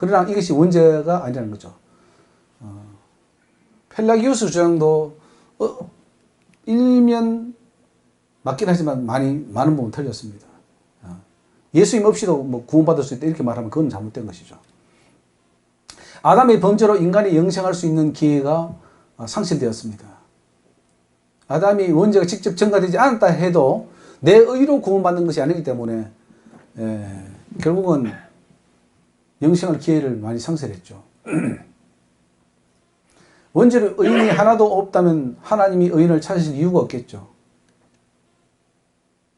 그러나 이것이 원죄가 아니라는 거죠. 펠라기우스 주장도 일면 맞긴 하지만 많은 부분 틀렸습니다. 예수님 없이도 뭐 구원받을 수 있다 이렇게 말하면 그건 잘못된 것이죠. 아담의 범죄로 인간이 영생할 수 있는 기회가 상실되었습니다. 아담이 원죄가 직접 전가되지 않았다 해도 내 의로 구원받는 것이 아니기 때문에 결국은 영생할 기회를 많이 상실했죠. 원죄로 의인이 하나도 없다면 하나님이 의인을 찾으실 이유가 없겠죠.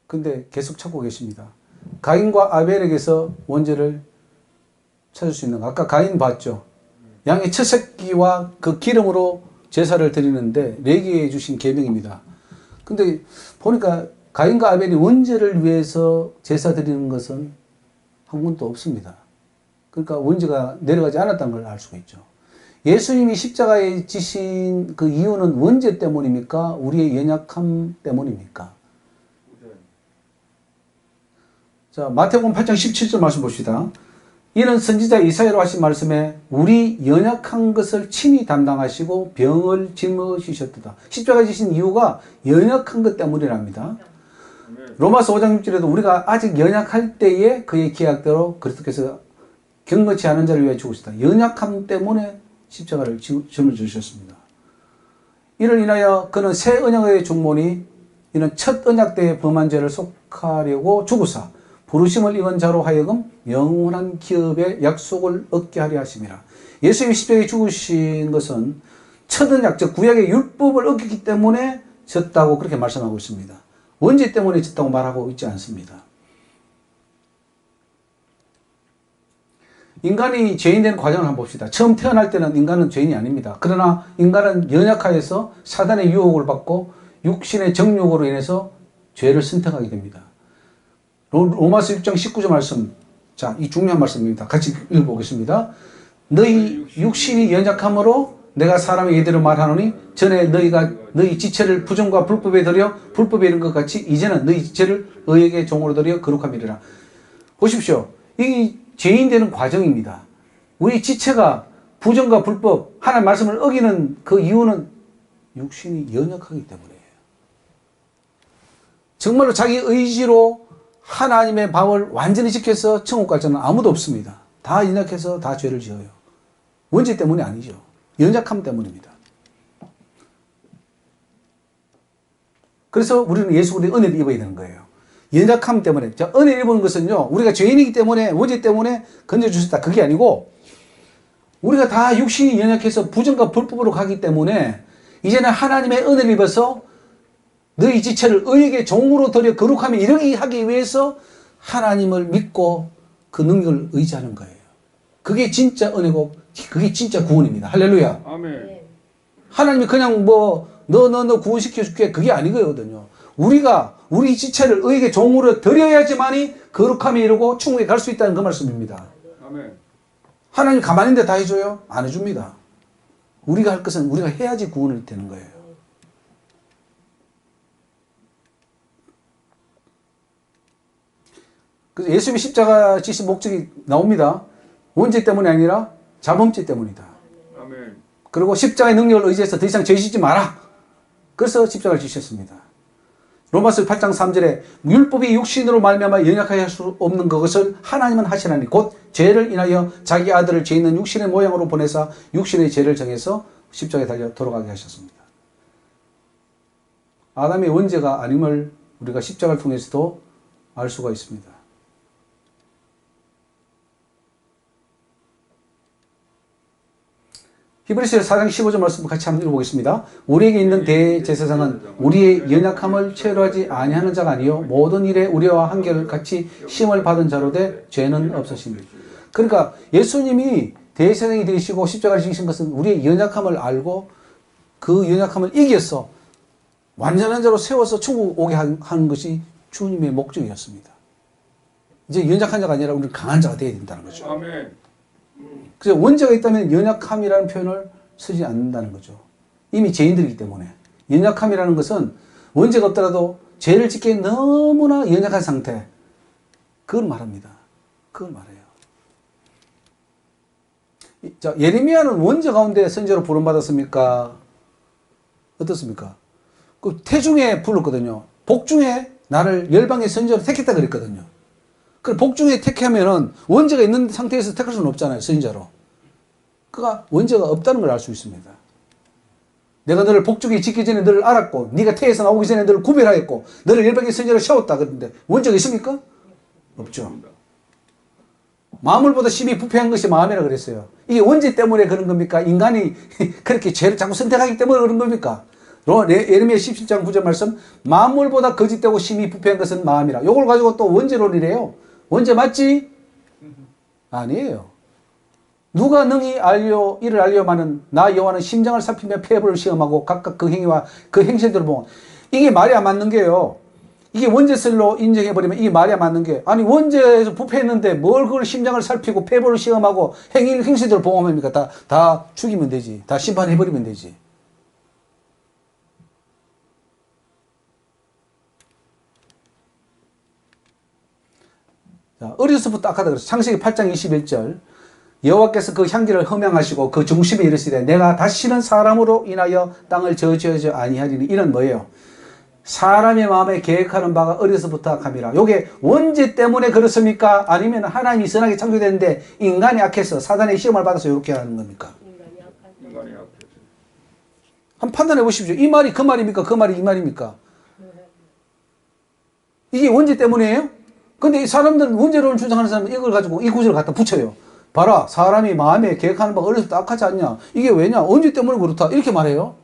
근데 계속 찾고 계십니다. 가인과 아벨에게서 원죄를 찾을 수 있는 거. 아까 가인 봤죠. 양의 첫 새끼와 그 기름으로 제사를 드리는데 레위기에 주신 계명입니다. 근데 보니까 가인과 아벨이 원죄를 위해서 제사 드리는 것은 한 군도 없습니다. 그러니까 원죄가 내려가지 않았다는 걸 알 수가 있죠. 예수님이 십자가에 지신 그 이유는 원죄 때문입니까? 우리의 연약함 때문입니까? 자, 마태복음 8장 17절 말씀 봅시다. 이는 선지자 이사야로 하신 말씀에 우리 연약한 것을 친히 담당하시고 병을 짊어지셨도다. 십자가에 지신 이유가 연약한 것 때문이랍니다. 로마서 5장 6절에도 우리가 아직 연약할 때에 그의 계약대로 그리스도께서 경건치 않은 자를 위해 죽으셨다. 연약함 때문에 십자가를 짊어지셨습니다. 이를 인하여 그는 새 언약의 중보니 이는 첫 언약 때의 범한 죄를 속하려고 죽으사 부르심을 입은 자로 하여금 영원한 기업의 약속을 얻게 하려 하심이라. 예수님이 십자가에 죽으신 것은 첫 언약, 즉 구약의 율법을 어겼기 때문에 졌다고 그렇게 말씀하고 있습니다. 원죄 때문에 졌다고 말하고 있지 않습니다. 인간이 죄인된 과정을 한번 봅시다. 처음 태어날 때는 인간은 죄인이 아닙니다. 그러나 인간은 연약하여서 사단의 유혹을 받고 육신의 정욕으로 인해서 죄를 선택하게 됩니다. 로마서 6장 19절 말씀. 자, 이 중요한 말씀입니다. 같이 읽어보겠습니다. 너희 육신이 연약함으로 내가 사람의 예대로 말하노니 전에 너희가 너희 지체를 부정과 불법에 들여 불법에 이른 것 같이 이제는 너희 지체를 의에게 종으로 들여 거룩함이리라. 보십시오. 이 죄인 되는 과정입니다. 우리 지체가 부정과 불법, 하나님의 말씀을 어기는 그 이유는 육신이 연약하기 때문이에요. 정말로 자기 의지로 하나님의 법을 완전히 지켜서 천국 갈 자는 아무도 없습니다. 다 연약해서 다 죄를 지어요. 원죄 때문이 아니죠. 연약함 때문입니다. 그래서 우리는 예수 그리스도의 은혜를 입어야 되는 거예요. 연약함 때문에. 자, 은혜를 입은 것은요, 우리가 죄인이기 때문에, 원죄 때문에 건져주셨다. 그게 아니고, 우리가 다 육신이 연약해서 부정과 불법으로 가기 때문에, 이제는 하나님의 은혜를 입어서 너희 지체를 의에게 종으로 들여 거룩함에 이르게 하기 위해서 하나님을 믿고 그 능력을 의지하는 거예요. 그게 진짜 은혜고, 그게 진짜 구원입니다. 할렐루야. 아멘. 하나님이 그냥 뭐, 너 구원시켜줄게. 그게 아니거든요. 우리가 우리 지체를 의에게 종으로 드려야지만이 거룩함에 이르고 천국에 갈 수 있다는 그 말씀입니다. 아멘. 하나님 가만히 있는데 다 해줘요? 안 해줍니다. 우리가 할 것은 우리가 해야지 구원이 되는 거예요. 그래서 예수님이 십자가 지신 목적이 나옵니다. 원죄 때문이 아니라 자범죄 때문이다. 아멘. 그리고 십자가의 능력을 의지해서 더 이상 죄 짓지 마라. 그래서 십자가를 지셨습니다. 로마서 8장 3절에 율법이 육신으로 말미암아 연약하게 할 수 없는 그것을 하나님은 하시나니 곧 죄를 인하여 자기 아들을 죄 있는 육신의 모양으로 보내사 육신의 죄를 정해서 십자가에 달려 돌아가게 하셨습니다. 아담의 원죄가 아님을 우리가 십자가를 통해서도 알 수가 있습니다. 히브리서 4장 15절 말씀 같이 한번 읽어보겠습니다. 우리에게 있는 대제사장은 우리의 연약함을 체류하지 아니하는 자가 아니요 모든 일에 우리와 한결같이 시험을 받은 자로되 죄는 없으십니다. 그러니까 예수님이 대제사장이 되시고 십자가를 지신 것은 우리의 연약함을 알고 그 연약함을 이겨서 완전한 자로 세워서 천국 오게 하는 것이 주님의 목적이었습니다. 이제 연약한 자가 아니라 우리는 강한 자가 되어야 된다는 거죠. 아멘. 그래서 원죄가 있다면 연약함이라는 표현을 쓰지 않는다는 거죠. 이미 죄인들이기 때문에. 연약함이라는 것은 원죄가 없더라도 죄를 짓기에 너무나 연약한 상태. 그걸 말합니다. 그걸 말해요. 자, 예레미야는 원죄 가운데 선지자로 부름받았습니까? 어떻습니까? 그 태중에 불렀거든요. 복중에 나를 열방의 선지자로 택했다 그랬거든요. 그 복중에 택하면은 원죄가 있는 상태에서 택할 수는 없잖아요. 선지자로. 그가 원죄가 없다는 걸 알 수 있습니다. 내가 너를 복중에 짓기 전에 너를 알았고 네가 태에서 나오기 전에 너를 구별하였고 너를 열방의 선지자로 세웠다 그랬는데 원죄가 있습니까? 없죠. 마물보다 심히 부패한 것이 마음이라 그랬어요. 이게 원죄 때문에 그런 겁니까? 인간이 그렇게 죄를 자꾸 선택하기 때문에 그런 겁니까? 예레미야 17장 9절 말씀, 마물보다 거짓되고 심히 부패한 것은 마음이라. 요걸 가지고 또 원죄론이래요. 원죄 맞지? 아니에요. 누가 능히 이를 알려마는 나 여호와는 심장을 살피며 폐부를 시험하고 각각 그 행위와 그 행실들을 보고. 이게 말이 안 맞는 게요. 이게 원죄설로 인정해버리면 이게 말이 안 맞는 게, 아니 원죄에서 부패했는데 뭘 그걸 심장을 살피고 폐부를 시험하고 행실들을 보험합니까? 다 죽이면 되지. 다 심판해버리면 되지. 자, 어려서부터 악하다 그랬어. 창세기 8장 21절. 여호와께서 그 향기를 흠양하시고 그 중심에 이르시되 내가 다시는 사람으로 인하여 땅을 저주하지 아니하리니. 이는 뭐예요? 사람의 마음에 계획하는 바가 어려서부터 악함이라. 요게 원죄 때문에 그렇습니까? 아니면 하나님이 선하게 창조됐는데 인간이 악해서 사단의 시험을 받아서 이렇게 하는 겁니까? 인간이 악해서. 한번 판단해 보십시오. 이 말이 그 말입니까? 그 말이 이 말입니까? 이게 원죄 때문이에요? 근데 이 사람들은 원죄론을 주장하는 사람은 이걸 가지고 이 구절을 갖다 붙여요. 봐라, 사람이 마음에 계획하는 바가 어려서부터 악하지 않냐? 이게 왜냐? 원죄 때문에 그렇다. 이렇게 말해요.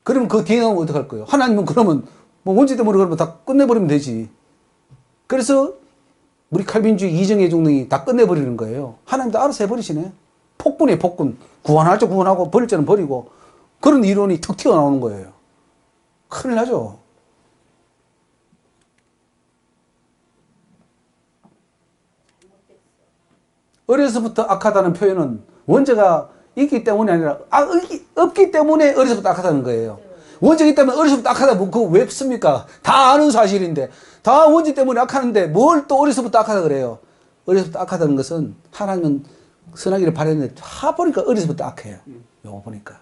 그러면 그 뒤에 나오면 어떡할 거예요? 하나님은 그러면 뭐 원죄 때문에 그러면 다 끝내버리면 되지. 그래서 우리 칼빈주의 이정의 종등이 다 끝내버리는 거예요. 하나님도 알아서 해버리시네. 폭군이에요, 폭군. 구원하죠, 구원하고 버릴 자는 버리고. 그런 이론이 툭 튀어나오는 거예요. 큰일 나죠. 어려서부터 악하다는 표현은 원죄가 있기 때문이 아니라 없기 때문에 어려서부터 악하다는 거예요. 원죄가 있다면 어려서부터 악하다 그거 왜 씁니까? 다 아는 사실인데 다 원죄 때문에 악하는데 뭘 또 어려서부터 악하다 그래요? 어려서부터 악하다는 것은 하나님은 선하기를 바랬는데 다 보니까 어려서부터 악해요. 요거 보니까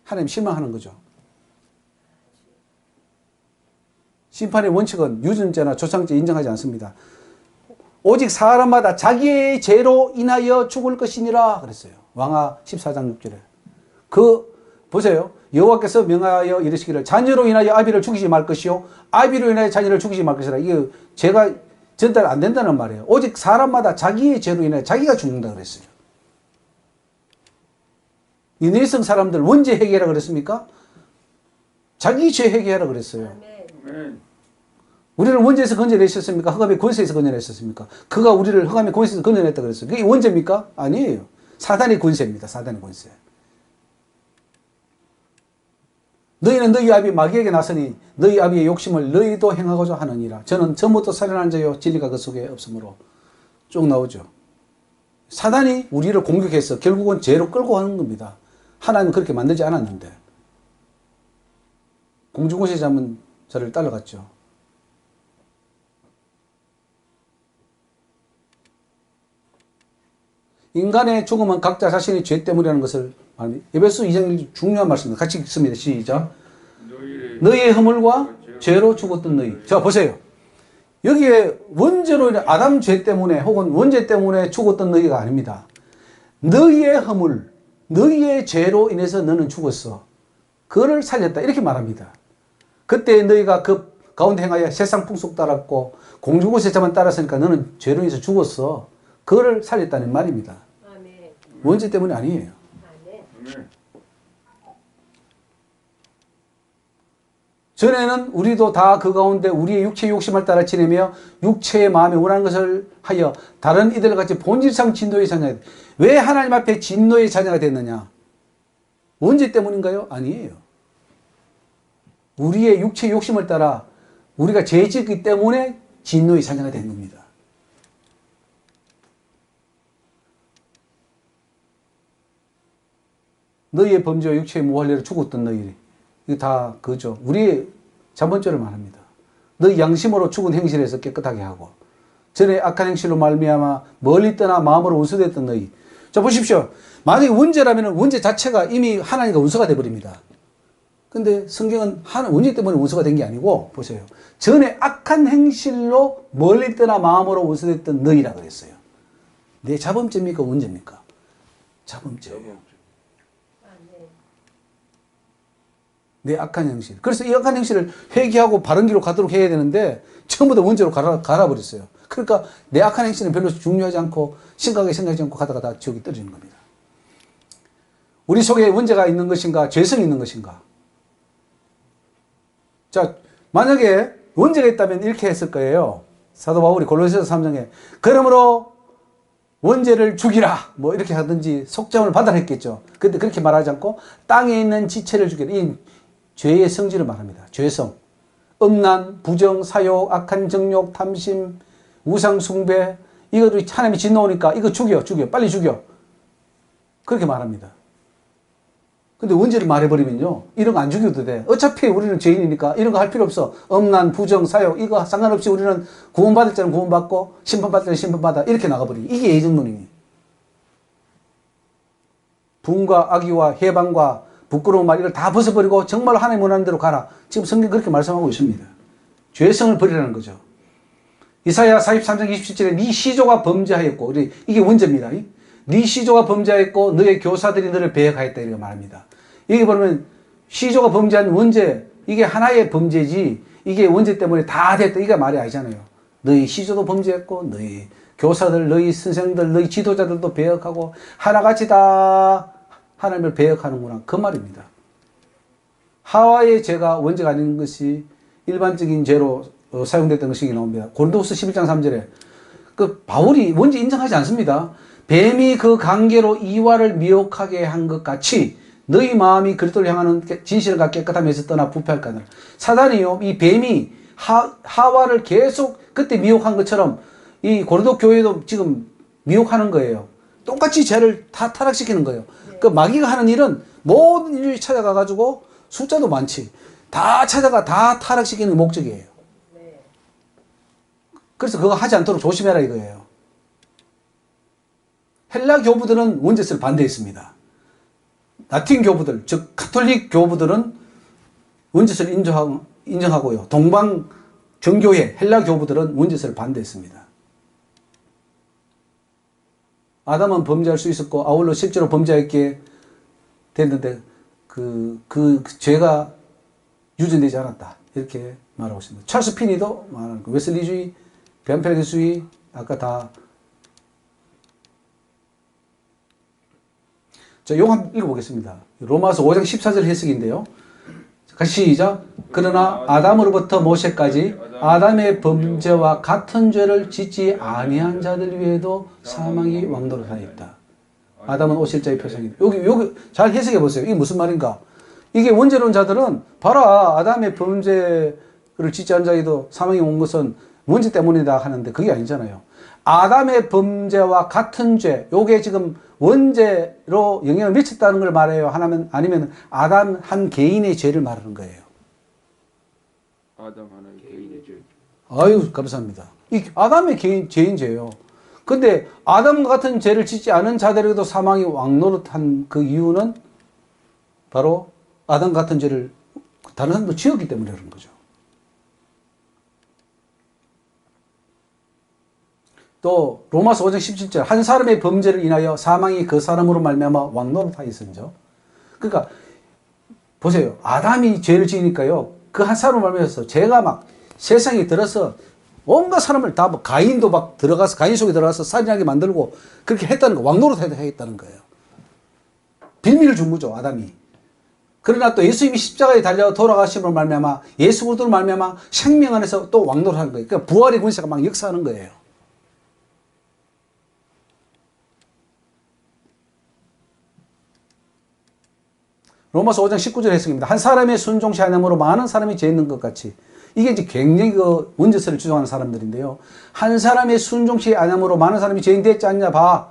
하나님 실망하는 거죠. 심판의 원칙은 유전죄나 조상죄 인정하지 않습니다. 오직 사람마다 자기의 죄로 인하여 죽을 것이니라 그랬어요. 왕하 14장 6절에. 보세요. 여호와께서 명하여 이르시기를 자녀로 인하여 아비를 죽이지 말 것이요 아비로 인하여 자녀를 죽이지 말 것이라. 이게 죄가 전달 안 된다는 말이에요. 오직 사람마다 자기의 죄로 인하여 자기가 죽는다 그랬어요. 이 내성 사람들 원죄 회개하라 그랬습니까? 자기 죄 회개하라 그랬어요. 아멘. 우리를 원죄에서 건져내셨습니까? 흑암의 권세에서 건져내셨습니까? 그가 우리를 흑암의 권세에서 건져냈다 그랬어요. 그게 원죄입니까? 아니에요. 사단의 권세입니다. 사단의 권세. 너희는 너희 아비 마귀에게 나서니 너희 아비의 욕심을 너희도 행하고자 하느니라. 저는 처음부터 살인한 자요 진리가 그 속에 없으므로 쭉 나오죠. 사단이 우리를 공격해서 결국은 죄로 끌고 가는 겁니다. 하나님은 그렇게 만들지 않았는데 공중고시 잡은 자를 따라갔죠. 인간의 죽음은 각자 자신의 죄 때문이라는 것을 말합니다. 에베소 2장 1절 중요한 말씀입니다. 같이 읽습니다. 시작. 너희의 허물과 죄로 죽었던 너희. 자, 보세요. 여기에 원죄로 인해 아담 죄 때문에 혹은 원죄 때문에 죽었던 너희가 아닙니다. 너희의 허물, 너희의 죄로 인해서 너는 죽었어. 그를 살렸다. 이렇게 말합니다. 그때 너희가 그 가운데 행하여 세상 풍속 따랐고 공중고세자만 따랐으니까 너는 죄로 인해서 죽었어. 그를 살렸다는 말입니다. 아멘. 원죄 때문이 아니에요. 아멘. 전에는 우리도 다 그 가운데 우리의 육체의 욕심을 따라 지내며 육체의 마음에 원하는 것을 하여 다른 이들과 같이 본질상 진노의 자녀가 왜 하나님 앞에 진노의 자녀가 됐느냐? 원죄 때문인가요? 아니에요. 우리의 육체의 욕심을 따라 우리가 죄 짓기 때문에 진노의 자녀가 된 겁니다. 너희의 범죄와 육체의 무할례로 죽었던 너희. 이거 다 그죠. 우리의 자본죄를 말합니다. 너희 양심으로 죽은 행실에서 깨끗하게 하고 전에 악한 행실로 말미암아 멀리 떠나 마음으로 원수됐던 너희. 자, 보십시오. 만약에 원죄라면 원죄 자체가 이미 하나님과 원수가 되어버립니다. 근데 성경은 원죄 때문에 원수가 된 게 아니고, 보세요. 전에 악한 행실로 멀리 떠나 마음으로 원수됐던 너희라 그랬어요. 내 자범죄입니까? 원죄입니까? 자범죄예요. 내 악한 행실. 그래서 이 악한 행실을 회개하고 바른 길로 가도록 해야 되는데 전부 다 원죄로 갈아버렸어요. 그러니까 내 악한 행실은 별로 중요하지 않고 심각하게 생각하지 않고 가다가 다 지옥에 떨어지는 겁니다. 우리 속에 원죄가 있는 것인가? 죄성이 있는 것인가? 자, 만약에 원죄가 있다면 이렇게 했을 거예요. 사도 바울이 골로새서 3장에 그러므로 원죄를 죽이라 뭐 이렇게 하든지 속죄함을 받아라 했겠죠. 근데 그렇게 말하지 않고 땅에 있는 지체를 죽이라. 이 죄의 성질을 말합니다. 죄성. 음란, 부정, 사욕, 악한 정욕, 탐심, 우상 숭배, 이것도 하나님이 진노오니까 이거 죽여, 빨리 죽여. 그렇게 말합니다. 근데 원죄를 말해버리면요, 이런 거 안 죽여도 돼. 어차피 우리는 죄인이니까 이런 거 할 필요 없어. 음란, 부정, 사욕, 이거 상관없이 우리는 구원받을 자는 구원받고 심판받을 자는 심판받아. 이렇게 나가버리기. 이게 예정론이니. 분과 악의와 해방과 부끄러운 말 이걸 다 벗어버리고 정말 하나님 원하는 대로 가라. 지금 성경 그렇게 말씀하고 있습니다. 죄성을 버리라는 거죠. 이사야 43장 27절에 네 시조가 범죄하였고, 이게 원죄입니다. 네 시조가 범죄하였고 너의 교사들이 너를 배역하였다 이렇게 말합니다. 여기 보면 시조가 범죄한 원죄, 이게 하나의 범죄지 이게 원죄 때문에 다 됐다 이게 말이 아니잖아요. 너희 시조도 범죄했고 너희 교사들, 너희 선생들, 너희 지도자들도 배역하고 하나같이 다 하나님을 배역하는구나 그 말입니다. 하와의 죄가 원죄가 아닌 것이 일반적인 죄로 사용됐던 것이 나옵니다. 고린도후서 11장 3절에 그 바울이 원죄 인정하지 않습니다. 뱀이 그 관계로 이와를 미혹하게 한 것 같이 너희 마음이 그리스도를 향하는 진실과 깨끗함에서 떠나 부패할까느라. 사단이요, 이 뱀이 하와를 계속 그때 미혹한 것처럼 이 고린도 교회도 지금 미혹하는 거예요. 똑같이 죄를 다 타락시키는 거예요. 네. 그 마귀가 하는 일은 모든 인류이 찾아가 가지고 숫자도 많지. 다 찾아가 다 타락시키는 게 목적이에요. 네. 그래서 그거 하지 않도록 조심해라 이거예요. 헬라 교부들은 원죄를 반대했습니다. 라틴 교부들, 즉 가톨릭 교부들은 원죄를 인정하고요. 동방 정교회 헬라 교부들은 원죄를 반대했습니다. 아담은 범죄할 수 있었고 아울러 실제로 범죄했기에 됐는데 그 죄가 유전되지 않았다. 이렇게 말하고 있습니다. 찰스 피니도 말하는 거. 웨슬리주의, 벤펠리주의 아까 다. 자, 요거 한번 읽어보겠습니다. 로마서 5장 14절 해석인데요. 같이 시작. 그러나 아담으로부터 모세까지 아담의 범죄와 같은 죄를 짓지 아니한 자들 위에도 사망이 왕노릇하였다. 아담은 오실자의 표상이다. 여기 잘 해석해 보세요. 이게 무슨 말인가? 이게 원죄론자들은 봐라 아담의 범죄를 짓지 않은 자에도 사망이 온 것은 원죄 때문이다 하는데 그게 아니잖아요. 아담의 범죄와 같은 죄, 요게 지금 원죄로 영향을 미쳤다는 걸 말해요? 아니면 아담 한 개인의 죄를 말하는 거예요? 아담 하나의 개인의 죄. 아유, 감사합니다. 이 아담의 죄인 죄예요. 근데 아담과 같은 죄를 짓지 않은 자들에게도 사망이 왕노릇한 그 이유는 바로 아담 같은 죄를 다른 사람도 지었기 때문에 그런 거죠. 또 로마서 5장 17절 한 사람의 범죄를 인하여 사망이 그 사람으로 말미암아 왕노릇하였은저. 그러니까 보세요. 아담이 죄를 지으니까요. 그 한 사람으로 말미암아서 죄가 막 세상에 들어서 온갖 사람을 다 뭐 가인도 막 들어가서 가인 속에 들어가서 살인하게 만들고 그렇게 했다는 거. 왕노릇하겠다는 거예요. 빌미를 준 거죠. 아담이. 그러나 또 예수님이 십자가에 달려 돌아가심으로 말미암아 예수 그리스도로 말미암아 생명 안에서 또 왕노릇하는 거예요. 그러니까 부활의 군사가 막 역사하는 거예요. 로마서 5장 19절 해석입니다. 한 사람의 순종시 안함으로 많은 사람이 죄 있는 것 같이. 이게 이제 굉장히 그 원죄설을 주장하는 사람들인데요. 한 사람의 순종시 안함으로 많은 사람이 죄인 됐지 않냐 봐.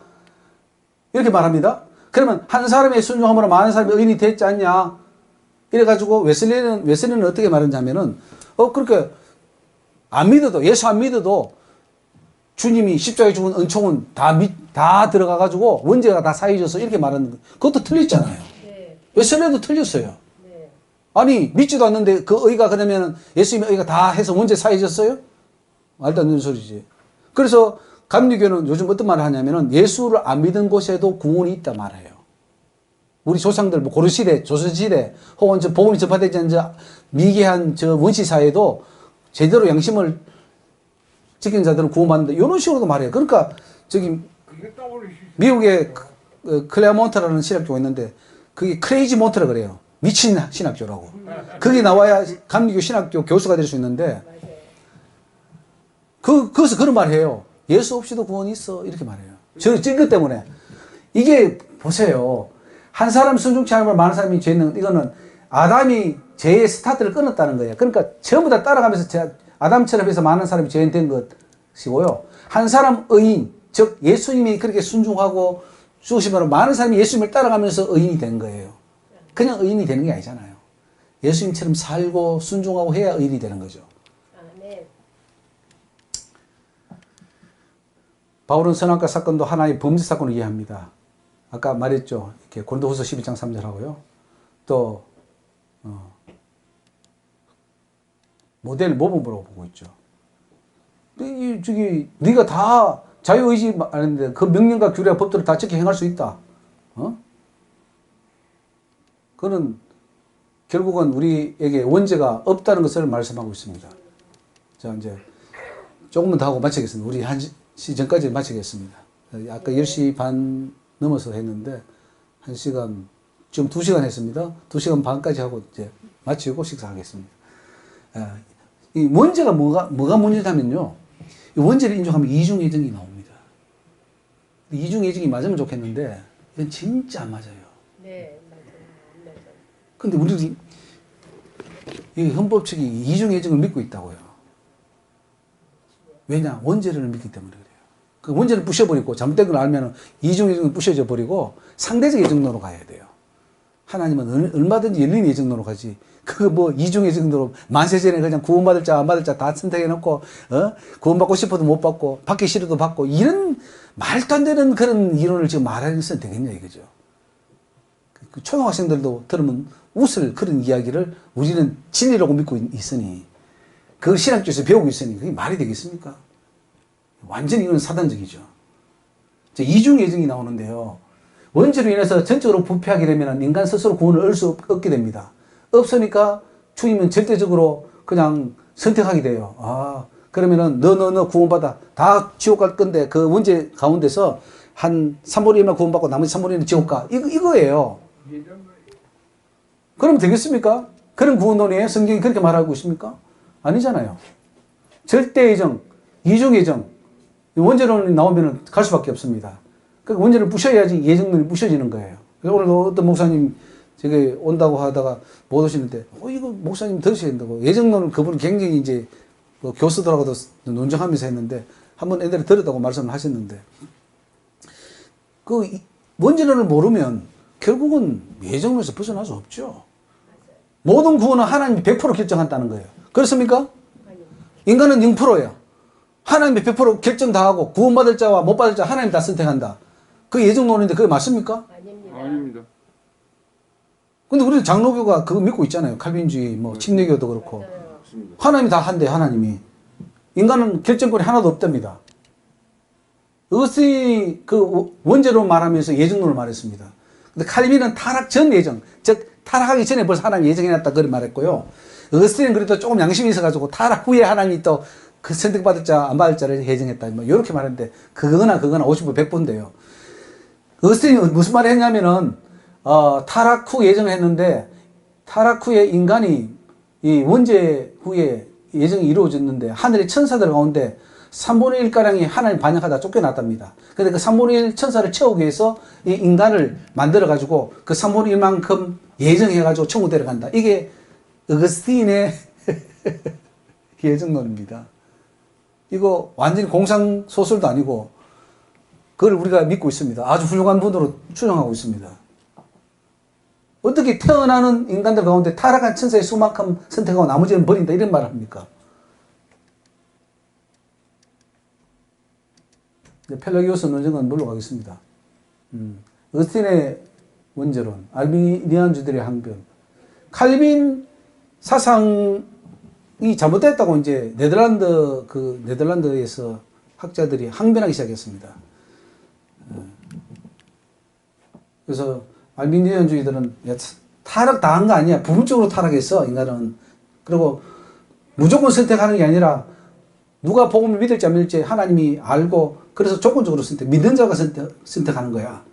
이렇게 말합니다. 그러면 한 사람의 순종함으로 많은 사람이 의인이 됐지 않냐. 이래가지고 웨슬리는 어떻게 말하냐면은 그렇게 안 믿어도 예수 안 믿어도 주님이 십자가에 죽은 은총은 다 들어가가지고 원죄가 다 사해져서 이렇게 말하는 거. 그것도 틀렸잖아요. 네. 웨슬레도 틀렸어요. 네. 아니, 믿지도 않는데 그 의가 그러면 예수님의 의가 다 해서 원죄 사해졌어요? 말도 안 되는 소리지. 그래서 감리교는 요즘 어떤 말을 하냐면은 예수를 안 믿은 곳에도 구원이 있다 말해요. 우리 조상들, 뭐 고려시대, 조선시대, 혹은 저 복음이 접하되지 않은 저 미개한 저 원시사회도 제대로 양심을 지킨 자들은 구원받는다. 이런 식으로도 말해요. 그러니까 저기 미국의 클레어몬트라는 신학교가 있는데 그게 크레이지 몬트라 그래요. 미친 신학교라고. 거기 나와야 감리교 신학교 교수가 될 수 있는데 거기서 그런 말 해요. 예수 없이도 구원이 있어. 이렇게 말해요. 저 찐것 때문에. 이게 보세요. 한 사람 순종치 않으면 많은 사람이 죄는 이거는 아담이 죄의 스타트를 끊었다는 거예요. 그러니까 전부 다 따라가면서 아담처럼 해서 많은 사람이 죄인 된 것이고요. 한 사람 의인, 즉 예수님이 그렇게 순종하고 죽으시면 많은 사람이 예수님을 따라가면서 의인이 된 거예요. 그냥 의인이 되는 게 아니잖아요. 예수님처럼 살고 순종하고 해야 의인이 되는 거죠. 네. 바울은 선악과 사건도 하나의 범죄 사건을 이해합니다. 아까 말했죠. 이렇게 고린도후서 12장 3절하고요. 또 모델 모범으로 보고 있죠. 저기 네가 다 자유의지 말하는데 그 명령과 규례와 법도를 다 지켜 행할 수 있다. 그는 결국은 우리에게 원죄가 없다는 것을 말씀하고 있습니다. 자, 이제 조금만 더 하고 마치겠습니다. 우리 1시 전까지 마치겠습니다. 아까 10시 반 넘어서 했는데 1시간, 지금 2시간 했습니다. 2시간 반까지 하고 이제 마치고 식사하겠습니다. 이 원죄가 뭐가 문제냐면요. 이 원죄를 인정하면 이중예정이 나옵니다. 이중예정이 맞으면 좋겠는데 이건 진짜 안 맞아요. 네, 맞아요. 근데 우리들이 이 헌법 측이 이중예정을 믿고 있다고요. 왜냐? 원죄를 믿기 때문에 그래요. 그 원죄를 부셔버리고 잘못된 걸 알면 이중예정을 부셔져 버리고 상대적 예정론으로 가야 돼요. 하나님은 얼마든지 열린 예정론으로 가지. 그 뭐 이중예정론으로 만세 전에 그냥 구원받을 자 안 받을 자 다 선택해놓고 구원받고 싶어도 못 받고 받기 싫어도 받고 이런 말도 안 되는 그런 이론을 지금 말하면서 되겠냐 이거죠. 그 초등학생들도 들으면 웃을 그런 이야기를 우리는 진리라고 믿고 있으니 그걸 신학교에서 배우고 있으니 그게 말이 되겠습니까? 완전히 이건 사단적이죠. 이중예정이 나오는데요. 원죄로 인해서 전적으로 부패하게 되면 인간 스스로 구원을 얻을 수 없게 됩니다. 없으니까 주님은 절대적으로 그냥 선택하게 돼요. 그러면은 너 구원받아. 다 지옥 갈 건데 그 원죄 가운데서 한 3분의 1만 구원받고 나머지 3분의 1은 지옥 가. 이거예요. 그럼 되겠습니까? 그런 구원론이에요? 성경이 그렇게 말하고 있습니까? 아니잖아요. 절대예정, 이중예정, 원죄론이 나오면 갈 수밖에 없습니다. 그러니까 원죄를 부셔야지 예정론이 부셔지는 거예요. 그래서 오늘도 어떤 목사님 저기 온다고 하다가 못 오시는데, 이거 목사님 들으셔야 된다고. 예정론은 그분은 굉장히 이제 뭐 교수들하고도 논쟁하면서 했는데, 한번 애들이 들었다고 말씀을 하셨는데, 그 원죄론을 모르면 결국은 예정론에서 벗어날 수 없죠. 모든 구원은 하나님이 100% 결정한다는 거예요. 그렇습니까? 인간은 0%예요. 하나님이 100% 결정 다 하고 구원받을 자와 못 받을 자 하나님 다 선택한다. 그 예정론인데 그게 맞습니까? 아닙니다. 근데 우리는 장로교가 그거 믿고 있잖아요. 칼빈주의, 뭐 침례교도 그렇고. 하나님이 다 한대, 하나님이. 인간은 결정권이 하나도 없답니다. 어스틴이 그 원죄로 말하면서 예정론을 말했습니다. 근데 칼빈은 타락 전 예정, 즉 타락하기 전에 벌써 하나님이 예정해놨다 그렇게 말했고요. 어스틴은 그래도 조금 양심이 있어가지고 타락 후에 하나님이 또 그 선택받을 자, 안 받을 자를 예정했다. 뭐 이렇게 말했는데 그거나 50부 100부인데요. 어스틴이 무슨 말을 했냐면은 타락 후 예정했는데 타락 후에 인간이 이 원죄 후에 예정이 이루어졌는데 하늘의 천사들 가운데 3분의 1가량이 하나님 반역하다 쫓겨났답니다. 근데 그 3분의 1 천사를 채우기 위해서 이 인간을 만들어가지고 그 3분의 1만큼 예정해가지고 천국 데려간다. 이게 어거스틴의 예정론입니다. 이거 완전히 공상 소설도 아니고 그걸 우리가 믿고 있습니다. 아주 훌륭한 분으로 추정하고 있습니다. 어떻게 태어나는 인간들 가운데 타락한 천사의 수만큼 선택하고 나머지는 버린다 이런 말을 합니까? 이제 펠라기오스 논쟁은 놀러 가겠습니다. 어스틴의 원죄론, 알비니안주들의 항변, 칼빈 사상이 잘못됐다고 이제 네덜란드에서 학자들이 항변하기 시작했습니다. 그래서 알비니안주의들은 타락당한 거 아니야. 부분적으로 타락했어, 인간은. 그리고 무조건 선택하는 게 아니라 누가 복음을 믿을지 안 믿을지 하나님이 알고 그래서 조건적으로 믿는 자가 선택하는 거야.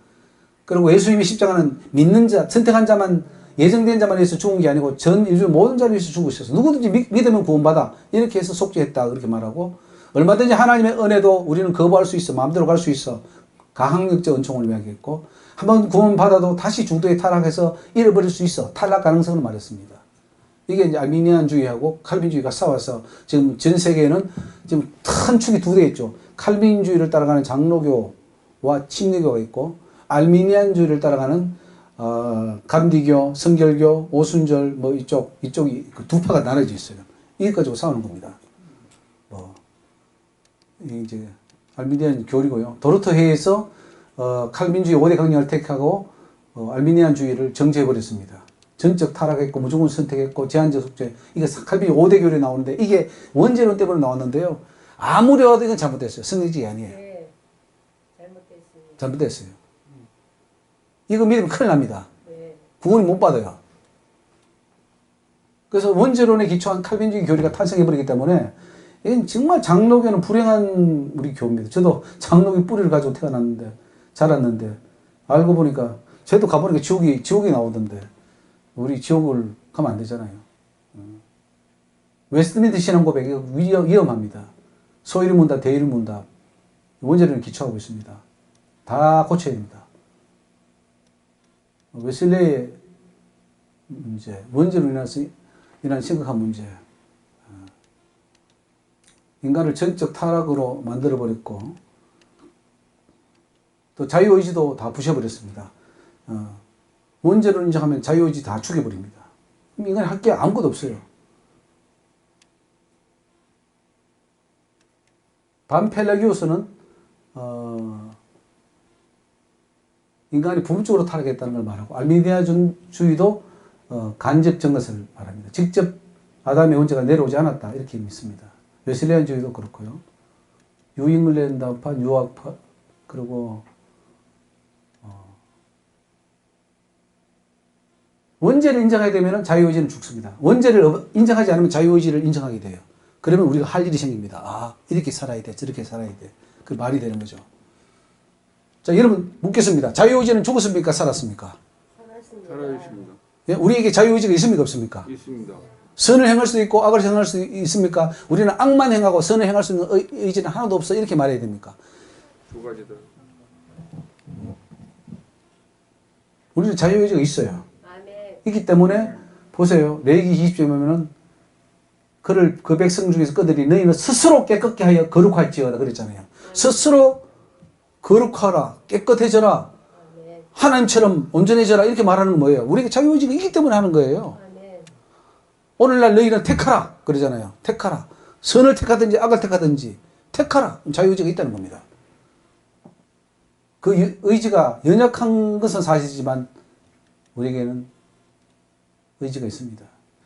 그리고 예수님의 십자가는 믿는 자, 선택한 자만, 예정된 자만 위해서 죽은 게 아니고 전 인류 모든 자를 위해서 죽으셔서 누구든지 믿으면 구원받아. 이렇게 해서 속죄했다. 그렇게 말하고 얼마든지 하나님의 은혜도 우리는 거부할 수 있어. 마음대로 갈 수 있어. 가항력적 은총을 이야기했고 한번 구원받아도 다시 중도에 타락해서 잃어버릴 수 있어. 탈락 가능성을 말했습니다. 이게 이제 알미니안주의하고 칼빈주의가 싸워서 지금 전 세계에는 지금 큰 축이 두 대 있죠. 칼빈주의를 따라가는 장로교와 침례교가 있고 알미니안주의를 따라가는 감디교, 성결교, 오순절 뭐 이쪽이 두 파가 나눠져 있어요. 이것 가지고 싸우는 겁니다. 이제 알미니안 교리고요. 도르트 회의에서 칼빈주의 5대 강령을 택하고 알미니안주의를 정죄해 버렸습니다. 전적 타락했고 무조건 선택했고 제한적 속죄. 이게 칼빈 5대 교리에 나오는데 이게 원죄론 때문에 나왔는데요. 아무리 와도 이건 잘못됐어요. 성경이 아니에요. 네. 잘못됐습니다. 잘못됐어요. 이거 믿으면 큰일 납니다. 네. 구원이 못 받아요. 그래서 원죄론에 기초한 칼빈주의 교리가 탄생해버리기 때문에 이건 정말 장로교는 불행한 우리 교입니다. 저도 장로교 뿌리를 가지고 태어났는데 자랐는데 알고 보니까 저도 가보니까 지옥이 나오던데 우리 지옥을 가면 안 되잖아요. 웨스트민트 신앙고백 이거 위험합니다. 소위를 문답, 대의를 문답 원죄론에 기초하고 있습니다. 다 고쳐야 됩니다. 웨슬레의 문제, 원죄로 인해서 이런 심각한 문제. 인간을 전적 타락으로 만들어버렸고, 또 자유의지도 다 부셔버렸습니다. 원죄로 인정하면 자유의지 다 죽여버립니다. 인간이 할 게 아무것도 없어요. 반펠라기오스는, 인간이 부분적으로 타락했다는 걸 말하고, 알미니안주의도 간접 증것을 말합니다. 직접 아담의 원죄가 내려오지 않았다. 이렇게 믿습니다. 웨슬레안주의도 그렇고요. 유잉글랜드파, 유학파, 그리고 원죄를 인정하게 되면 자유의지는 죽습니다. 원죄를 인정하지 않으면 자유의지를 인정하게 돼요. 그러면 우리가 할 일이 생깁니다. 아, 이렇게 살아야 돼, 저렇게 살아야 돼. 그 말이 되는 거죠. 자, 여러분 묻겠습니다. 자유의지는 죽었습니까? 살았습니까? 살아있습니다. 예? 우리에게 자유의지가 있습니까? 없습니까? 있습니다. 선을 행할 수도 있고 악을 행할 수도 있습니까? 우리는 악만 행하고 선을 행할 수 있는 의지는 하나도 없어. 이렇게 말해야 됩니까? 두 가지다. 우리는 자유의지가 있어요. 아멘. 있기 때문에 보세요. 레위기 20장에 보면은 그 백성 중에서 그들이 너희는 스스로 깨끗게 하여 거룩할지어다 그랬잖아요. 스스로 거룩하라, 깨끗해져라, 아멘. 하나님처럼 온전해져라 이렇게 말하는 건 뭐예요? 우리에게 자유의지가 있기 때문에 하는 거예요. 아멘. 오늘날 너희는 택하라 그러잖아요. 택하라. 선을 택하든지 악을 택하든지 택하라. 자유의지가 있다는 겁니다. 그 의지가 연약한 것은 사실이지만 우리에게는 의지가 있습니다.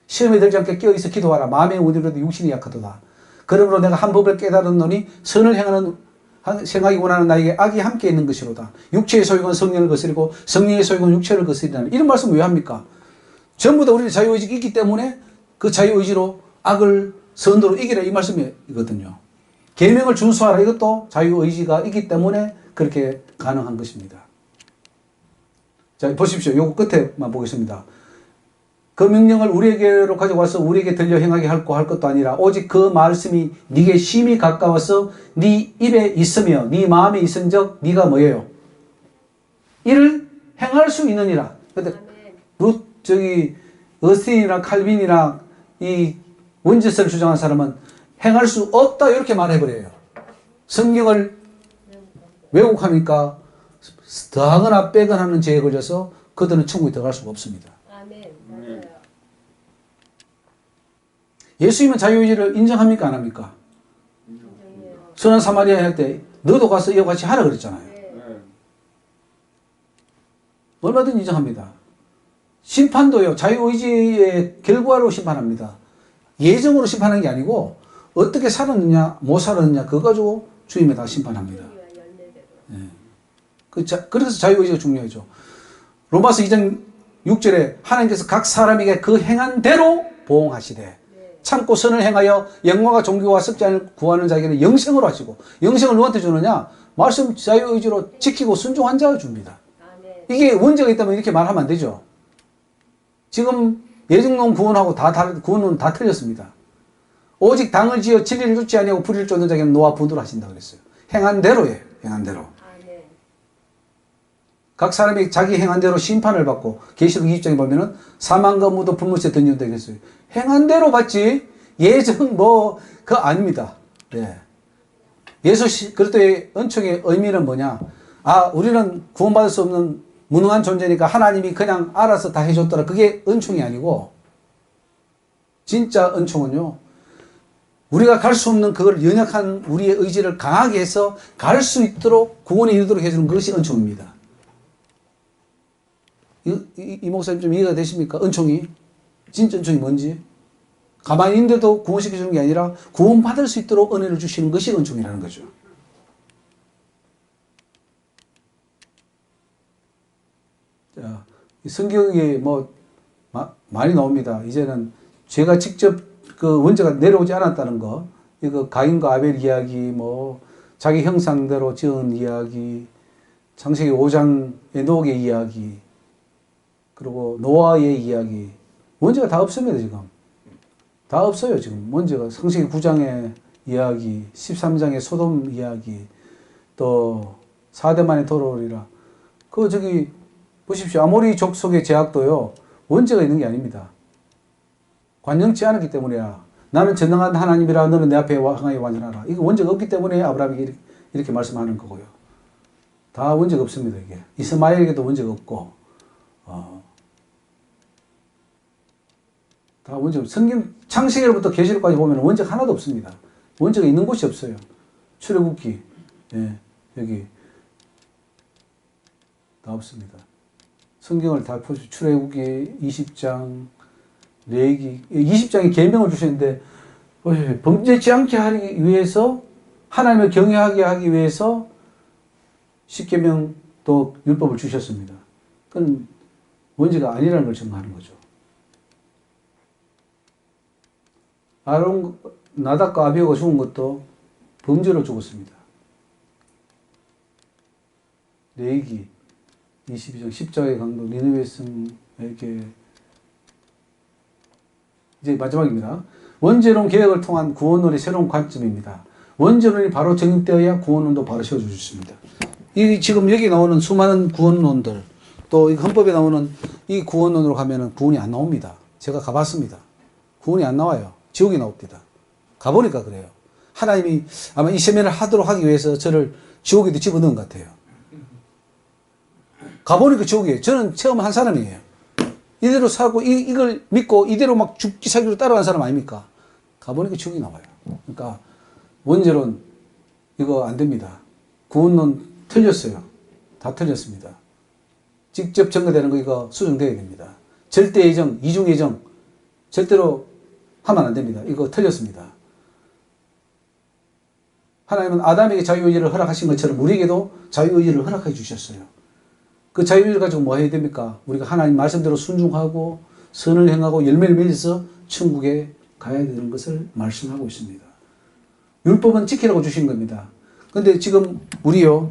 시험에 들지 않게 깨어있어 기도하라. 마음의 원이로도 육신이 약하도다. 그러므로 내가 한 법을 깨달았노니 선을 생하기 원하는 나에게 악이 함께 있는 것이로다. 육체의 소욕은 성령을 거스리고 성령의 소욕은 육체를 거스리라. 이런 말씀 왜 합니까? 전부 다 우리는 자유의지가 있기 때문에 그 자유의지로 악을 선으로 이기라 이 말씀이거든요. 계명을 준수하라 이것도 자유의지가 있기 때문에 그렇게 가능한 것입니다. 자, 보십시오. 요거 끝에만 보겠습니다. 그 명령을 우리에게로 가져와서 우리에게 들려 행하게 할 것도 아니라 오직 그 말씀이 네게 심히 가까워서 네 입에 있으며 네 마음에 있은즉 네가 뭐예요? 이를 행할 수 있느니라. 근데 어스틴이나 칼빈이나 이 원죄설을 주장한 사람은 행할 수 없다 이렇게 말해버려요. 성경을 왜곡하니까 더하거나 빼거나 하는 죄에 걸려서 그들은 천국에 들어갈 수가 없습니다. 아멘. 맞아요. 예수님은 자유의지를 인정합니까? 안 합니까? 인정해요. 선한 사마리아 할 때 너도 가서 이와 같이 하라 그랬잖아요. 네. 네. 얼마든지 인정합니다. 심판도요, 자유의지의 결과로 심판합니다. 예정으로 심판하는 게 아니고, 어떻게 살았느냐, 못 살았느냐, 그거 가지고 주님이 다 심판합니다. 주의와 열매대로. 그래서 자유의지가 중요하죠. 로마서 2장 6절에 하나님께서 각 사람에게 그 행한 대로 보응하시되, 네. 참고 선을 행하여 영광과 존귀와 섭지를 구하는 자에게는 영생으로 하시고, 영생을 누구한테 주느냐? 말씀 자유의지로 지키고 순종한 자가 줍니다. 아멘. 이게 원죄가 있다면 이렇게 말하면 안 되죠. 지금 예정론 구원하고 구원은 다 틀렸습니다. 오직 당을 지어 진리를 쫓지 아니하고 불의를 쫓는 자에게는 노와 분노를 하신다 그랬어요. 행한 대로예요. 행한 대로. 아멘. 각 사람이 자기 행한 대로 심판을 받고, 계시록 20장에 보면은 사망과 무도 불못에 던진다 그랬어요. 행한 대로 받지 예정 그거 아닙니다. 네. 예수 그리스도의 은총의 의미는 뭐냐? 우리는 구원받을 수 없는 무능한 존재니까 하나님이 그냥 알아서 다 해줬더라. 그게 은총이 아니고, 진짜 은총은요, 우리가 갈 수 없는 그걸 연약한 우리의 의지를 강하게 해서 갈 수 있도록 구원에 이르도록 해주는 것이 은총입니다. 이 목사님 좀 이해가 되십니까? 은총이 진짜 은총이 뭔지. 가만히 있는데도 구원시켜주는 게 아니라 구원받을 수 있도록 은혜를 주시는 것이 은총이라는 거죠. 자, 성경에 많이 나옵니다. 이제는 죄가 직접 그 원죄가 내려오지 않았다는 거, 이거 가인과 아벨 이야기, 자기 형상대로 지은 이야기, 창세기 5장 에녹의 이야기, 그리고 노아의 이야기, 원죄가 다 없습니다, 지금. 다 없어요, 지금. 원죄가. 창세기 9장의 이야기, 13장의 소돔 이야기, 또 4대만에 돌아오리라. 보십시오. 아모리 족속의 제약도요, 원죄가 있는 게 아닙니다. 관영치 않았기 때문이야. 나는 전능한 하나님이라 너는 내 앞에 항하여 완전하라. 이거 원죄가 없기 때문에 아브라함이 이렇게 말씀하는 거고요. 다 원죄가 없습니다, 이게. 이스마엘에게도 원죄가 없고, 다 원죄 없어요. 성경 창세기로부터 계시록까지 보면 원죄가 하나도 없습니다. 원죄가 있는 곳이 없어요. 출애굽기, 여기 다 없습니다. 성경을 다 보시죠. 출애굽기 20장, 레위기 20장에 계명을 주셨는데, 범죄치 않게 하기 위해서, 하나님을 경외하게 하기 위해서 10계명 또 율법을 주셨습니다. 그건 원죄가 아니라는 걸 증거하는 거죠. 나답과 아비후가 죽은 것도 범죄로 죽었습니다. 레위기 22장 십자가의 강도, 니느웨 성, 이렇게. 이제 마지막입니다. 원죄론 개혁을 통한 구원론의 새로운 관점입니다. 원죄론이 바로 정립되어야 구원론도 바로 세워줄 수 있습니다. 지금 여기 나오는 수많은 구원론들, 또 헌법에 나오는 이 구원론으로 가면은 구원이 안 나옵니다. 제가 가봤습니다. 구원이 안 나와요. 지옥이 나옵니다. 가보니까 그래요. 하나님이 아마 이 세면을 하도록 하기 위해서 저를 지옥에도 집어넣은 것 같아요. 가보니까 지옥이에요. 저는 체험한 사람이에요. 이대로 살고 이걸 믿고 이대로 막 죽기 살기로 따라간 사람 아닙니까? 가보니까 지옥이 나와요. 그러니까 원죄론 이거 안 됩니다. 구원론 틀렸어요. 다 틀렸습니다. 직접 증거되는 거 이거 수정돼야 됩니다. 절대 예정, 이중 예정 절대로 하면 안 됩니다. 이거 틀렸습니다. 하나님은 아담에게 자유의지를 허락하신 것처럼 우리에게도 자유의지를 허락해 주셨어요. 그 자유의지를 가지고 뭐 해야 됩니까? 우리가 하나님 말씀대로 순종하고 선을 행하고 열매를 맺어서 천국에 가야 되는 것을 말씀하고 있습니다. 율법은 지키라고 주신 겁니다. 근데 지금 우리는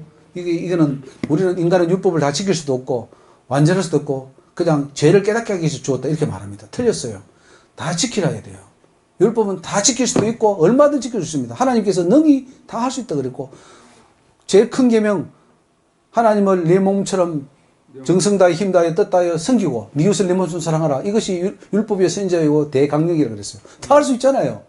우리는 인간은 율법을 다 지킬 수도 없고 완전할 수도 없고 그냥 죄를 깨닫게 하기 위해서 주었다 이렇게 말합니다. 틀렸어요. 다 지키라 해야 돼요. 율법은 다 지킬 수도 있고 얼마든 지킬 수 있습니다. 하나님께서 능히 다 할 수 있다 그랬고, 제일 큰 계명, 하나님을 내 몸처럼 정성 다해 힘 다해 뜻 다해 섬기고 이웃을 내 몸처럼 사랑하라. 이것이 율법의 선지자이고 대강령이라 그랬어요. 다 할 수 있잖아요.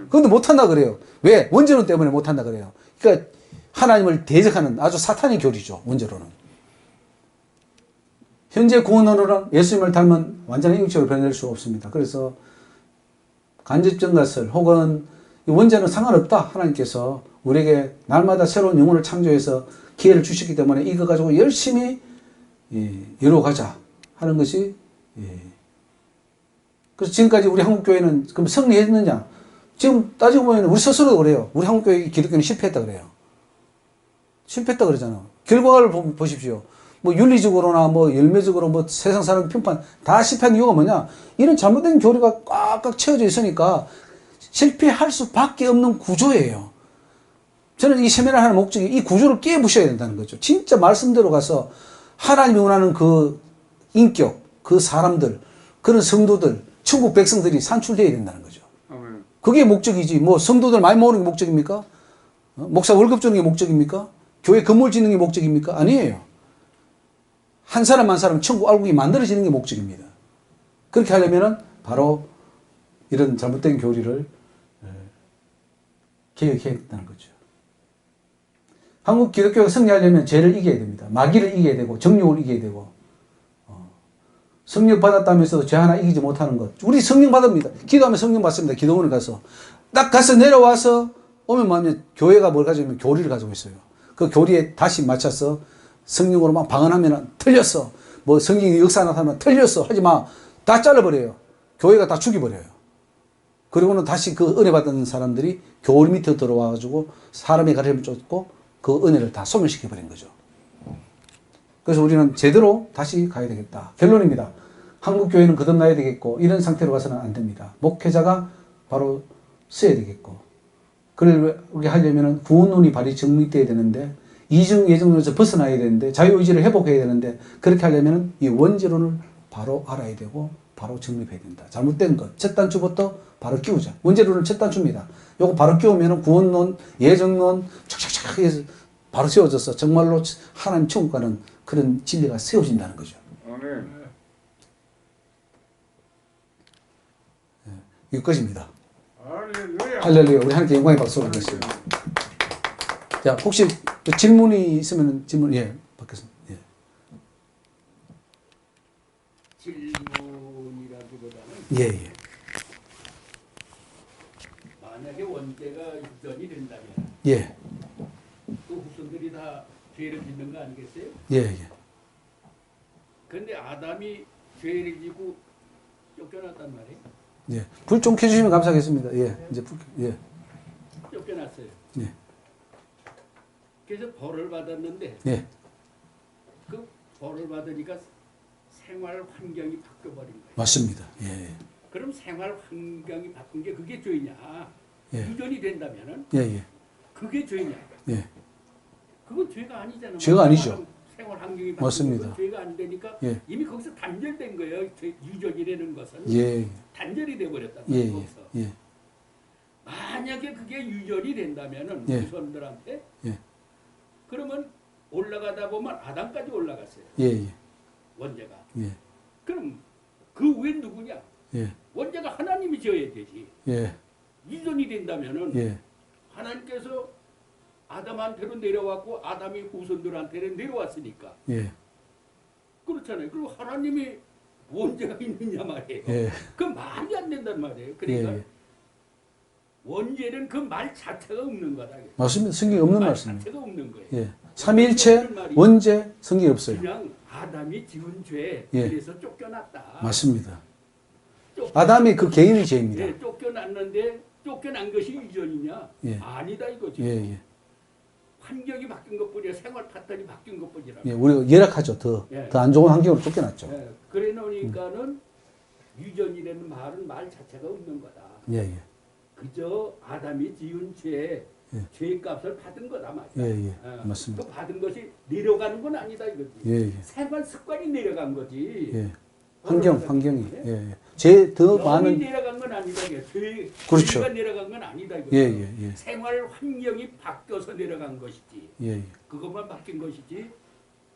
그런데 못한다 그래요. 왜? 원죄론 때문에 못한다 그래요. 그러니까 하나님을 대적하는 아주 사탄의 교리죠. 원죄론은. 현재 구원론으로는 예수님을 닮은 완전한 인격적으로 변해낼 수 없습니다. 그래서 간접적 것을 혹은 원죄는 상관없다. 하나님께서 우리에게 날마다 새로운 영혼을 창조해서 기회를 주셨기 때문에 이거 가지고 열심히 이루어가자 하는 것이 그래서 지금까지 우리 한국교회는 그럼 승리했느냐? 지금 따지고 보면 우리 스스로도 그래요. 우리 한국교회 기독교는 실패했다 그래요. 실패했다 그러잖아. 결과를 보십시오. 뭐 윤리적으로나 뭐 열매적으로 뭐 세상 사람 평판 다 실패한 이유가 뭐냐? 이런 잘못된 교리가 꽉꽉 채워져 있으니까 실패할 수밖에 없는 구조예요. 저는 이 세미나를 하는 목적이 이 구조를 깨부셔야 된다는 거죠. 진짜 말씀대로 가서 하나님이 원하는 그 인격, 그 사람들, 그런 성도들, 천국 백성들이 산출되어야 된다는 거죠. 아멘. 그게 목적이지. 뭐 성도들 많이 모으는 게 목적입니까? 목사 월급 주는 게 목적입니까? 교회 건물 짓는 게 목적입니까? 아니에요. 한 사람 한 사람 천국 알국이 만들어지는 게 목적입니다. 그렇게 하려면은 바로 이런 잘못된 교리를 개혁해야 된다는 거죠. 한국 기독교가 승리하려면 죄를 이겨야 됩니다. 마귀를 이겨야 되고 정욕을 이겨야 되고 성령 받았다면서도 죄 하나 이기지 못하는 것. 우리 성령 받습니다. 기도하면 성령 받습니다. 기도원을 가서 딱 가서 내려와서 오면 뭐냐면 교회가 뭘 가지고 있냐면 교리를 가지고 있어요. 그 교리에 다시 맞춰서 성령으로 막 방언하면 틀렸어. 뭐 성경이 역사 나타나면 틀렸어. 하지 마. 다 잘라버려요. 교회가 다 죽여버려요. 그리고는 다시 그 은혜 받은 사람들이 교리 밑에 들어와가지고 사람의 가르침을 쫓고 그 은혜를 다 소멸시켜버린 거죠. 그래서 우리는 제대로 다시 가야 되겠다. 결론입니다. 한국 교회는 거듭나야 되겠고 이런 상태로 가서는 안 됩니다. 목회자가 바로 써야 되겠고 그렇게 하려면 구원론이 발이 정립돼야 되는데 이중 예정론에서 벗어나야 되는데 자유의지를 회복해야 되는데 그렇게 하려면 이 원죄론을 바로 알아야 되고 바로 정립해야 된다. 잘못된 것 첫 단추부터 바로 끼우자. 원죄론은 첫 단추입니다. 요거 바로 끼우면 구원론, 예정론 촥촥촥 해서 바로 세워져서 정말로 하나님 천국 가는 그런 진리가 세워진다는 거죠. 아멘. 여기까지입니다. 할렐루야. 할렐루야. 우리 하나님께 영광의 박수 올리겠습니다. 자, 혹시 질문이 있으면 질문, 예, 받겠습니다. 예. 질문이라기보다는 예, 예. 만약에 원죄가 유전이 된다면 예, 또 후손들이 다 죄를 짓는 거 아니겠어요? 예, 예. 그런데 아담이 죄를 지고 쫓겨났단 말이에요. 예. 불 좀 켜주시면 감사하겠습니다. 예, 이제 불, 예, 쫓겨났어요. 예, 그래서 벌을 받았는데 예. 그 벌을 받으니까 생활 환경이 바뀌어버린 거예요. 맞습니다. 예, 그럼 생활 환경이 바꾼 게 그게 죄냐? 예, 유전이 된다면은 예, 예, 그게 죄냐? 예. 그건 죄가 아니잖아요. 죄가 아니죠. 생활 환경이 바뀌는 맞습니다. 건 죄가 안 되니까 예. 이미 거기서 단절된 거예요. 유전이라는 것은 예, 단절이 돼버렸단 예, 말이에요. 예, 거기서. 예, 만약에 그게 유전이 된다면은 예. 후손들한테 예, 그러면 올라가다 보면 아담까지 올라갔어요. 예, 예, 원죄가. 예, 그럼 그 위엔 누구냐? 예, 원죄가 하나님이 지어야 되지. 예, 유전이 된다면은 예, 하나님께서 아담한테로 내려왔고 아담이 후손들한테는 내려왔으니까 예, 그렇잖아요. 그리고 하나님이 원죄가 있느냐 말이에요. 예, 그 말이 안 된단 말이에요. 그러니까 예. 원죄는 그 말 자체가 없는 거다. 맞습니다. 성경에 없는 말 말씀입니다. 자체가 없는 거예요. 예. 삼위일체 원죄 성경에 없어요. 그냥 아담이 지은 죄 예. 그래서 쫓겨났다. 맞습니다. 쫓겨- 아담이 그 개인의 죄입니다. 예, 쫓겨났는데 쫓겨난 것이 유전이냐? 예. 아니다 이거죠. 예, 예. 환경이 바뀐 것뿐이야. 생활 패턴이 바뀐 것뿐이라. 예, 우리가 열악하죠. 더 예. 안 좋은 환경으로 쫓겨났죠. 예, 그래 놓으니까는 유전이라는 말은 말 자체가 없는 거다. 예, 예, 그저 아담이 지은 죄, 예. 죄값을 받은 거다 말이야. 예, 예. 맞습니다. 그 받은 것이 내려가는 건 아니다 이거지. 예, 예, 생활 습관이 내려간 거지. 예. 환경이. 예, 예. 제 더 영이 많은, 내려간 건 아니다. 그렇죠. 죄가 내려간 건 아니다 이거지. 예, 예, 예. 생활 환경이 바뀌어서 내려간 것이지. 예, 예. 그것만 바뀐 것이지.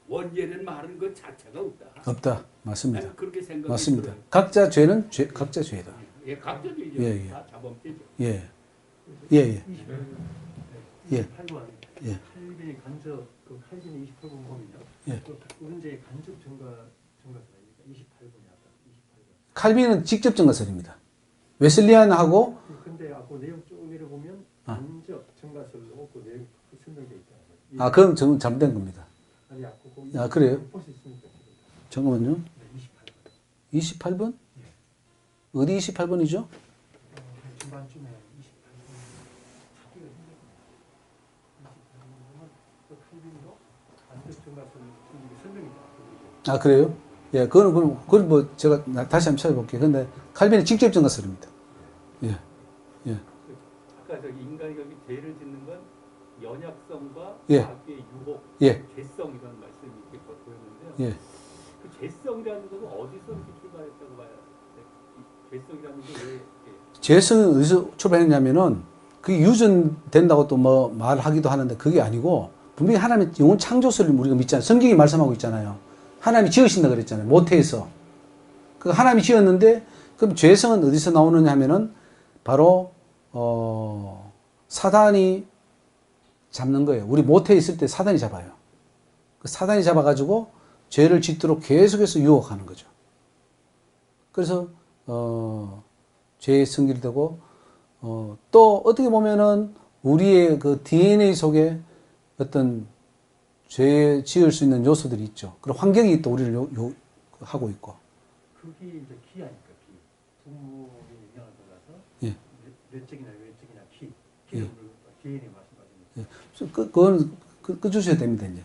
원죄는 말은 그 자체가 없다. 없다. 맞습니다. 나는 그렇게 생각이 맞습니다. 들어요. 각자 죄는 각자 죄다. 예, 각자죠. 예, 예. 다 자범죄죠. 예, 예, 예. 예. 28번 예. 칼빈의 간접 그 칼빈의 28번 보면요. 예. 그 은재의 간접 증거사입니까? 28번이 아까 28번. 칼빈은 직접 증거설입니다. 웨슬리안하고 근데 아까 내용 쭉 내려보면 간접 증가세를 없고 내 설명돼 있잖아요. 아, 그럼 잘못된 겁니다. 아니, 거기 아, 그래요? 볼수 있습니까? 지금? 잠깐만요. 네, 28번. 28번? 어디 28번이죠? 중반쯤에 28번 찾기가 힘들거든요. 28번은 그 칼빈도 간접 증가세를 설명이 다 아, 그래요? 예, 그건 뭐 제가 다시 한번 찾아볼게요. 근데 칼빈은 직접 증가설입니다. 예, 예, 아까 저기 인간이 여기 죄를 짓는 건 연약성과 예. 악의 유혹, 예, 죄성이라는 말씀이 이렇게 보였는데요. 예. 그 죄성이라는 것은 어디서 이렇게 출발했다고 봐야 돼요? 이 죄성이라는 게 왜 이렇게 죄성은 어디서 출발했냐면은 그게 유전된다고 또 뭐 말하기도 하는데 그게 아니고 분명히 하나님의 영혼 창조설을 우리가 믿잖아요. 성경이 말씀하고 있잖아요. 하나님이 지으신다 그랬잖아요. 모태에서. 그 하나님이 지었는데 그럼 죄성은 어디서 나오느냐 하면은 바로 사단이 잡는 거예요. 우리 모태에 있을 때 사단이 잡아요. 그 사단이 잡아가지고 죄를 짓도록 계속해서 유혹하는 거죠. 그래서 죄의 성질이 되고 또 어떻게 보면은 우리의 그 DNA 속에 어떤 죄 지을 수 있는 요소들이 있죠. 그리고 환경이 또 우리를 하고 있고. 그게 이제 키 아닐까, 키. 부모의 영향을 받아서 예. 내적이나 외적이나 키. 예. 키를 DNA 말씀하시는 그건 그 주셔야 됩니다, 이제.